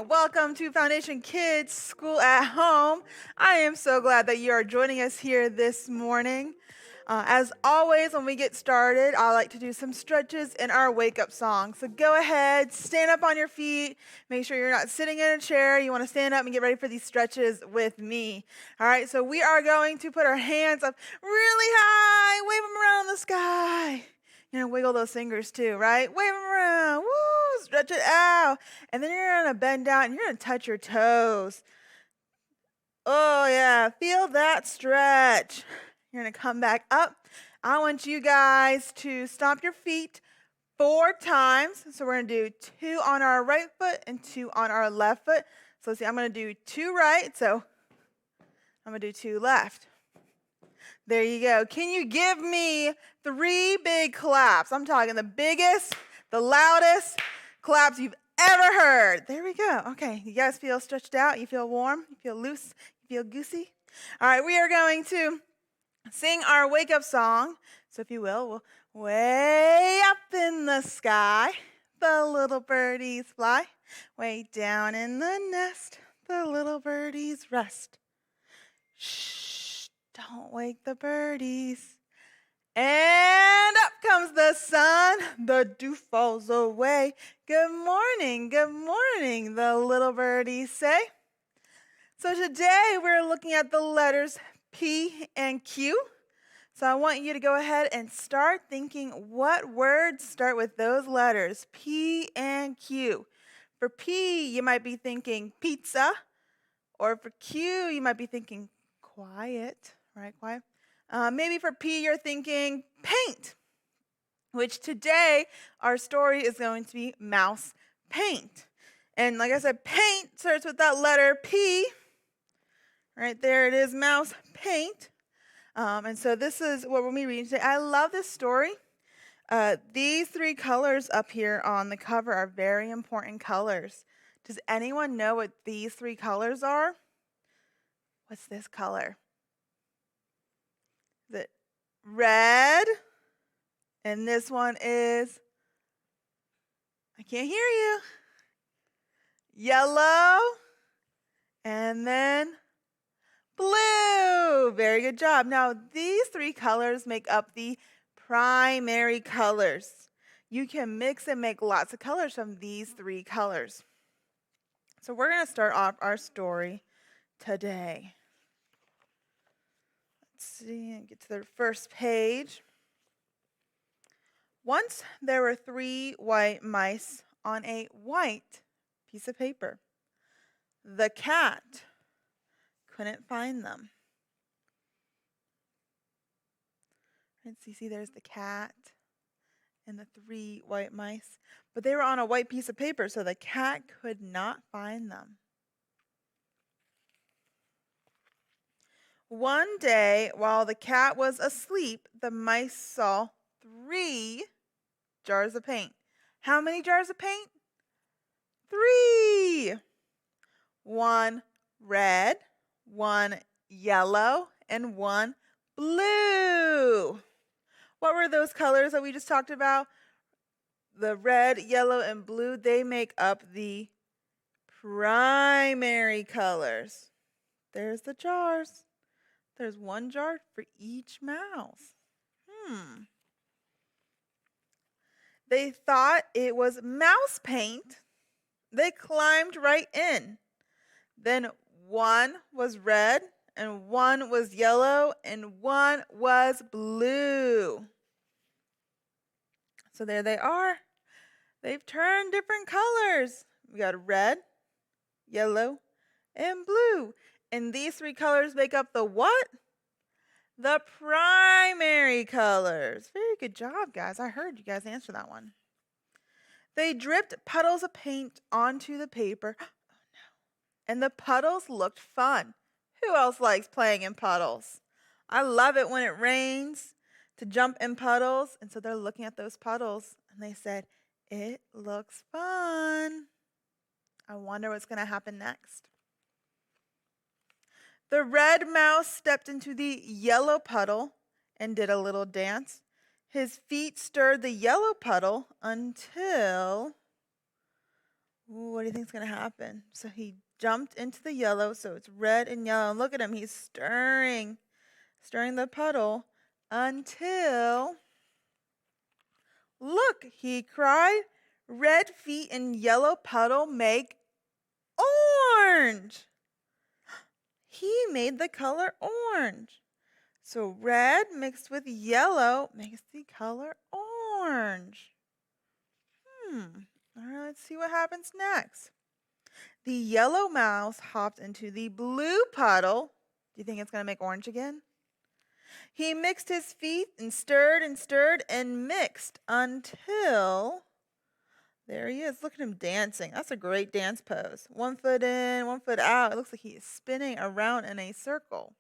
Welcome to Foundation Kids School at Home. I am so glad that you are joining us here this morning. As always, when we get started, I like to do some stretches in our wake-up song. So go ahead, stand up on your feet. Make sure you're not sitting in a chair. You want to stand up and get ready for these stretches with me. All right, so we are going to put our hands up really high, wave them around the sky. Wiggle those fingers too, right? Wave them around. Woo! Stretch it out. And then you're going to bend down and you're going to touch your toes. Oh, yeah. Feel that stretch. You're going to come back up. I want you guys to stomp your feet 4 times. So we're going to do 2 on our right foot and 2 on our left foot. So let's see, I'm going to do 2 right. So I'm going to do 2 left. There you go. Can you give me 3 big claps? I'm talking the biggest, the loudest claps you've ever heard. There we go. Okay, you guys feel stretched out? You feel warm? You feel loose? You feel goosey? All right, we are going to sing our wake-up song. So if you will, we'll way up in the sky, the little birdies fly. Way down in the nest, the little birdies rest. Shh, don't wake the birdies. And up comes the sun, the dew falls away. Good morning, the little birdies say. So today we're looking at the letters P and Q. So I want you to go ahead and start thinking what words start with those letters, P and Q. For P, you might be thinking pizza, or for Q, you might be thinking quiet, right? Quiet. Maybe for P, you're thinking paint, which today our story is going to be mouse paint. And like I said, paint starts with that letter P. Right there it is, mouse paint. And so this is what we'll be reading today. I love this story. These 3 colors up here on the cover are very important colors. Does anyone know what these 3 colors are? What's this color? Is it red? And this one is, I can't hear you. Yellow. And then blue. Very good job. Now, these 3 colors make up the primary colors. You can mix and make lots of colors from these 3 colors. So we're going to start off our story today. Let's see and get to the first page. Once there were 3 white mice on a white piece of paper. The cat couldn't find them. And so you see there's the cat and the 3 white mice. But they were on a white piece of paper, so the cat could not find them. One day, while the cat was asleep, the mice saw 3 jars of paint. How many jars of paint? 3. 1 red, 1 yellow, and 1 blue. What were those colors that we just talked about? The red, yellow, and blue, they make up the primary colors. There's the jars. There's 1 jar for each mouse. They thought it was mouse paint. They climbed right in. Then 1 was red, and 1 was yellow, and 1 was blue. So there they are. They've turned different colors. We got red, yellow, and blue. And these 3 colors make up the what? The primary colors. Very good job, guys. I heard you guys answer that one. They dripped puddles of paint onto the paper. Oh, no. And the puddles looked fun. Who else likes playing in puddles? I love it when it rains to jump in puddles. And so they're looking at those puddles and they said, it looks fun. I wonder what's going to happen next. The red mouse stepped into the yellow puddle and did a little dance. His feet stirred the yellow puddle until Ooh, what do you think's going to happen? So he jumped into the yellow, so it's red and yellow. And look at him, he's stirring the puddle until, look, he cried, red feet and yellow puddle make orange. He made the color orange. So red mixed with yellow makes the color orange. All right, let's see what happens next. The yellow mouse hopped into the blue puddle. Do you think it's going to make orange again? He mixed his feet and stirred and mixed until, there he is. Look at him dancing. That's a great dance pose. 1 foot in, 1 foot out. It looks like he is spinning around in a circle.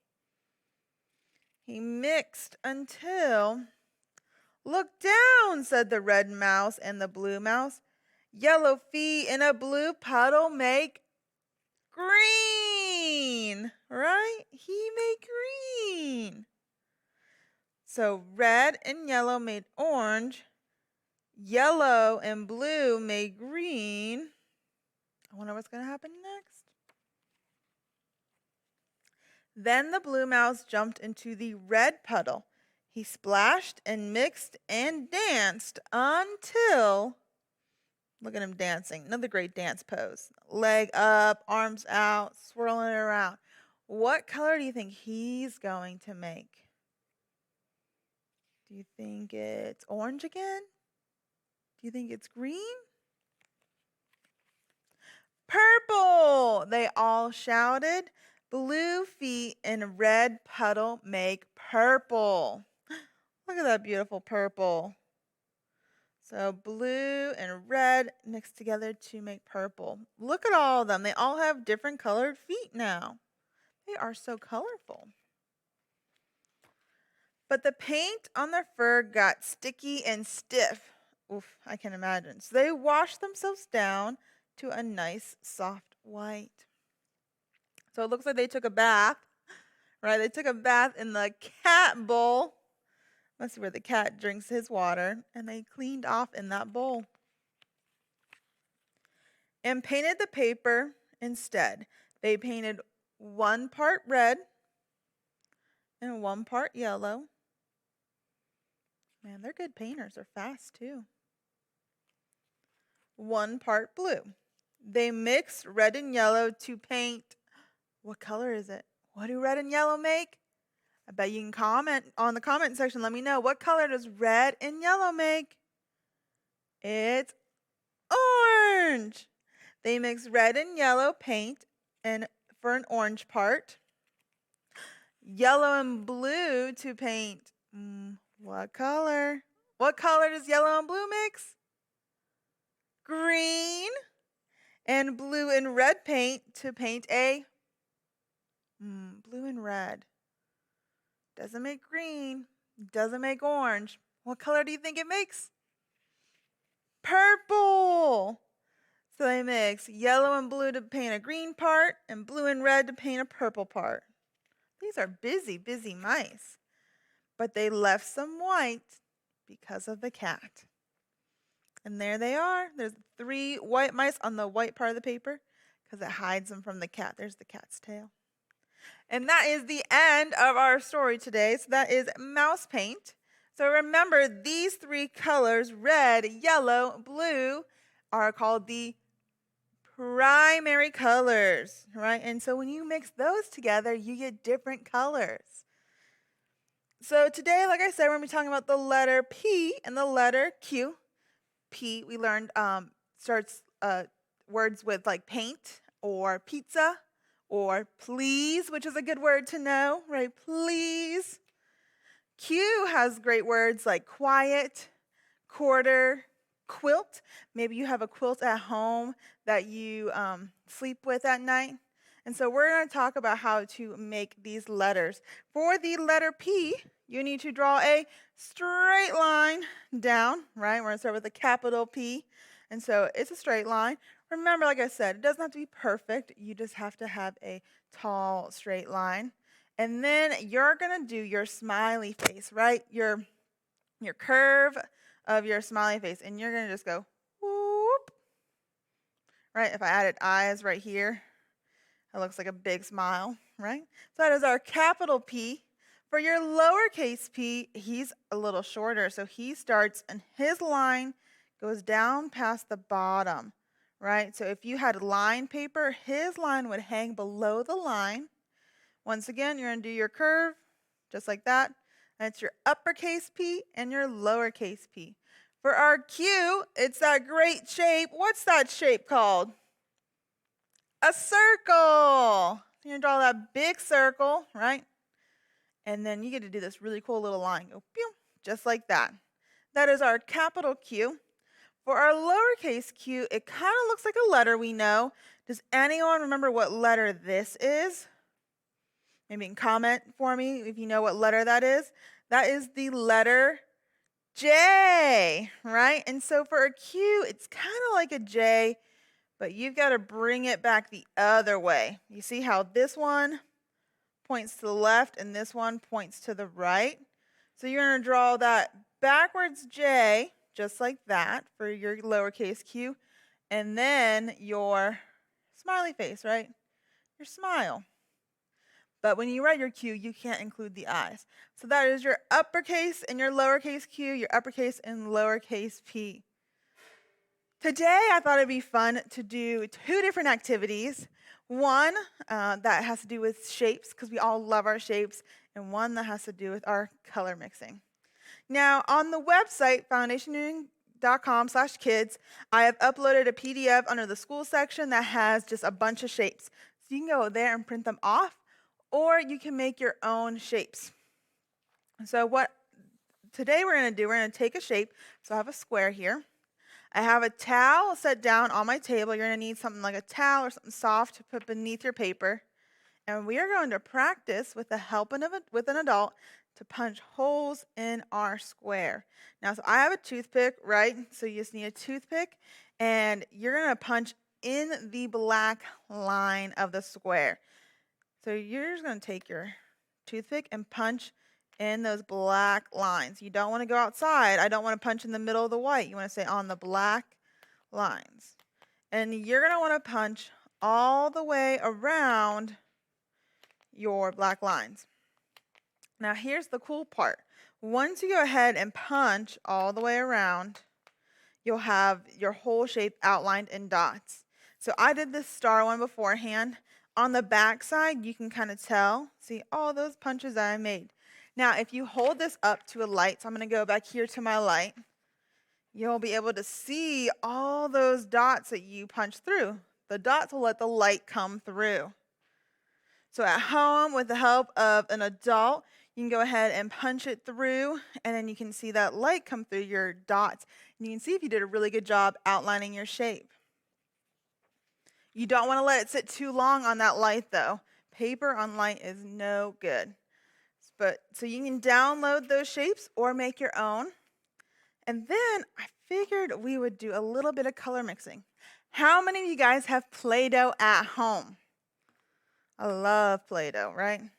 He mixed until, look down, said the red mouse and the blue mouse. Yellow feet in a blue puddle make green, right? He made green. So red and yellow made orange. Yellow and blue made green. I wonder what's going to happen next. Then the blue mouse jumped into the red puddle. He splashed and mixed and danced until, look at him dancing. Another great dance pose. Leg up, arms out, swirling it around. What color do you think he's going to make? Do you think it's orange again? Do you think it's green? Purple! They all shouted. Blue feet and red puddle make purple. Look at that beautiful purple. So blue and red mixed together to make purple. Look at all of them. They all have different colored feet now. They are so colorful. But the paint on their fur got sticky and stiff. Oof, I can imagine. So they washed themselves down to a nice soft white. So it looks like they took a bath, right? They took a bath in the cat bowl. Let's see where the cat drinks his water. And they cleaned off in that bowl. And painted the paper instead. They painted 1 part red and 1 part yellow. Man, they're good painters. They're fast too. 1 part blue. They mixed red and yellow to paint. What color is it? What do red and yellow make? I bet you can comment on the comment section. Let me know. What color does red and yellow make? It's orange. They mix red and yellow paint and for an orange part. Yellow and blue to paint. What color? What color does yellow and blue mix? Green. And blue and red paint to paint a blue and red. Doesn't make green. Doesn't make orange. What color do you think it makes? Purple. So they mix yellow and blue to paint a green part and blue and red to paint a purple part. These are busy, busy mice. But they left some white because of the cat. And there they are. There's 3 white mice on the white part of the paper because it hides them from the cat. There's the cat's tail. And that is the end of our story today. So that is mouse paint. So remember, these 3 colors, red, yellow, blue, are called the primary colors, right? And so when you mix those together, you get different colors. So today, like I said, we're going to be talking about the letter P and the letter Q. P, we learned, starts words with like paint or pizza or please, which is a good word to know, right? Please. Q has great words like quiet, quarter, quilt. Maybe you have a quilt at home that you sleep with at night. And so we're going to talk about how to make these letters. For the letter P, you need to draw a straight line down, right? We're going to start with a capital P. And so it's a straight line. Remember, like I said, it doesn't have to be perfect. You just have to have a tall, straight line. And then you're going to do your smiley face, right? Your curve of your smiley face. And you're going to just go, whoop, right? If I added eyes right here, it looks like a big smile, right? So that is our capital P. For your lowercase p, he's a little shorter. So he starts and his line goes down past the bottom, right? So if you had line paper, his line would hang below the line. Once again, you're going to do your curve just like that. That's your uppercase P and your lowercase p. For our Q, it's that great shape. What's that shape called? A circle. You're going to draw that big circle, right? And then you get to do this really cool little line. Go pew, just like that. That is our capital Q. For our lowercase q, it kind of looks like a letter we know. Does anyone remember what letter this is? Maybe you can comment for me if you know what letter that is. That is the letter J, right? And so for a Q, it's kind of like a J, but you've got to bring it back the other way. You see how this one points to the left and this one points to the right? So you're going to draw that backwards J, just like that, for your lowercase q, and then your smiley face, right? Your smile. But when you write your Q, you can't include the eyes. So that is your uppercase and your lowercase q, your uppercase and lowercase p. Today, I thought it'd be fun to do 2 different activities. One that has to do with shapes, because we all love our shapes, and one that has to do with our color mixing. Now, on the website, foundationunion.com/kids, I have uploaded a PDF under the school section that has just a bunch of shapes. So you can go there and print them off, or you can make your own shapes. So what today we're going to do, we're going to take a shape. So I have a square here. I have a towel set down on my table. You're going to need something like a towel or something soft to put beneath your paper. And we are going to practice with the help with an adult to punch holes in our square. Now, so I have a toothpick, right? So you just need a toothpick, and you're going to punch in the black line of the square. So you're just going to take your toothpick and punch in those black lines. You don't want to go outside. I don't want to punch in the middle of the white. You want to stay on the black lines. And you're going to want to punch all the way around your black lines. Now here's the cool part. Once you go ahead and punch all the way around, you'll have your whole shape outlined in dots. So I did this star one beforehand. On the back side, you can kind of tell, see all those punches that I made. Now, if you hold this up to a light, so I'm going to go back here to my light, you'll be able to see all those dots that you punched through. The dots will let the light come through. So at home, with the help of an adult, you can go ahead and punch it through, and then you can see that light come through your dots. And you can see if you did a really good job outlining your shape. You don't want to let it sit too long on that light, though. Paper on light is no good. So you can download those shapes or make your own. And then I figured we would do a little bit of color mixing. How many of you guys have Play-Doh at home? I love Play-Doh, right?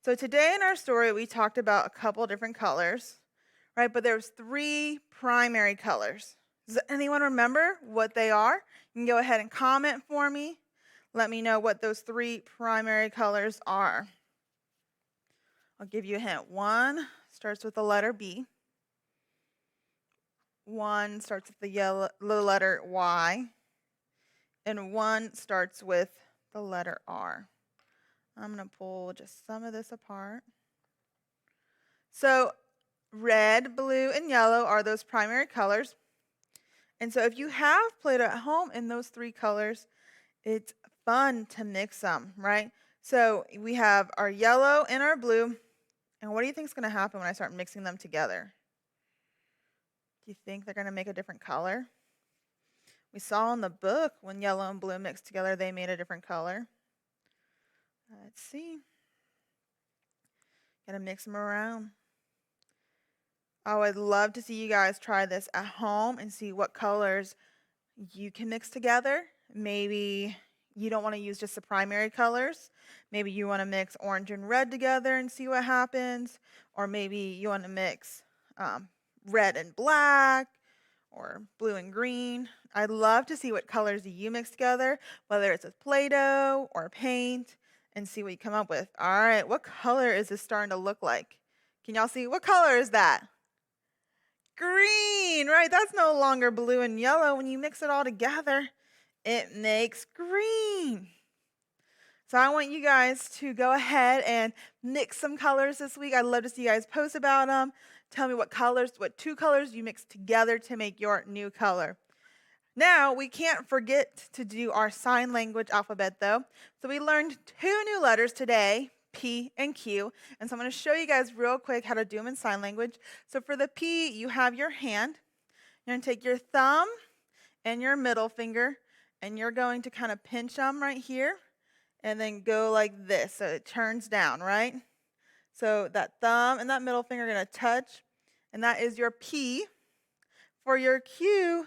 So today in our story, we talked about a couple different colors, right? But there's 3 primary colors. Does anyone remember what they are? You can go ahead and comment for me. Let me know what those 3 primary colors are. I'll give you a hint. 1 starts with the letter B. 1 starts with the letter Y. And 1 starts with the letter R. I'm going to pull just some of this apart. So red, blue, and yellow are those primary colors. And so if you have Play-Doh at home in those 3 colors, it's fun to mix them, right? So we have our yellow and our blue. And what do you think is going to happen when I start mixing them together? Do you think they're going to make a different color? We saw in the book when yellow and blue mixed together, they made a different color. Let's see. Gotta mix them around. I would love to see you guys try this at home and see what colors you can mix together. Maybe you don't want to use just the primary colors. Maybe you want to mix orange and red together and see what happens. Or maybe you want to mix red and black or blue and green. I'd love to see what colors you mix together, whether it's with Play-Doh or paint, and see what you come up with. All right, what color is this starting to look like? Can y'all see? What color is that? Green, right? That's no longer blue and yellow. When you mix it all together, it makes green. So I want you guys to go ahead and mix some colors this week. I'd love to see you guys post about them. Tell me what two colors you mix together to make your new color. Now, we can't forget to do our sign language alphabet though. So we learned 2 new letters today, P and Q. And so I'm going to show you guys real quick how to do them in sign language. So for the P, you have your hand. You're going to take your thumb and your middle finger, and you're going to kind of pinch them right here and then go like this. So it turns down, right? So that thumb and that middle finger are going to touch, and that is your P. For your Q,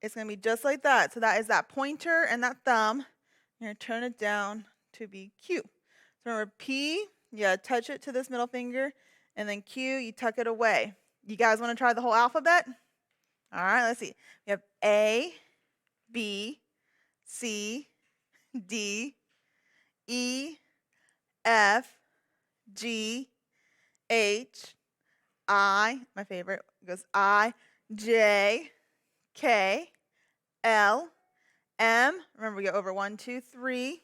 it's going to be just like that. So that is that pointer and that thumb. You're going to turn it down to be Q. So remember, P, you touch it to this middle finger, and then Q, you tuck it away. You guys want to try the whole alphabet? All right, let's see. We have A, B, C, D, E, F, G, H, I, my favorite, goes I, J, K, L, M, remember we go over 1, 2, 3,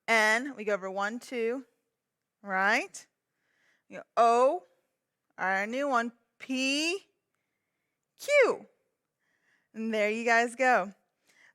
N, we go over 1, 2, right? We go O, our new one, P, Q. And there you guys go.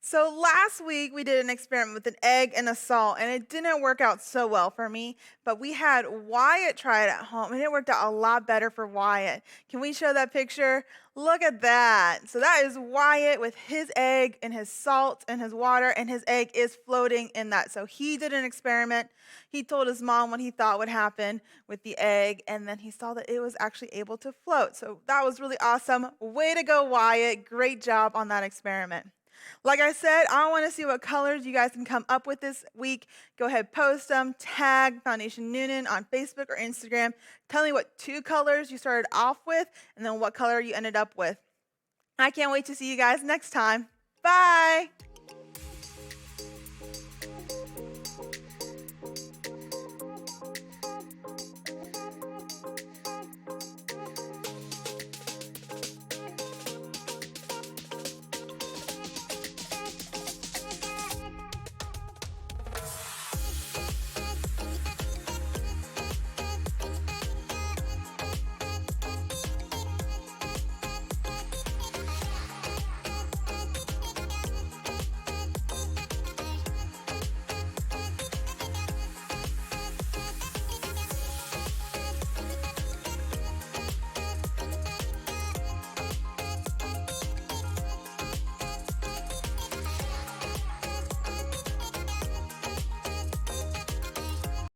So last week we did an experiment with an egg and a salt, and it didn't work out so well for me, but we had Wyatt try it at home, and it worked out a lot better for Wyatt. Can we show that picture? Look at that. So that is Wyatt with his egg and his salt and his water, and his egg is floating in that. So he did an experiment. He told his mom what he thought would happen with the egg, and then he saw that it was actually able to float. So that was really awesome. Way to go, Wyatt. Great job on that experiment. Like I said, I want to see what colors you guys can come up with this week. Go ahead, post them, tag Foundation Noonan on Facebook or Instagram. Tell me what 2 colors you started off with and then what color you ended up with. I can't wait to see you guys next time. Bye.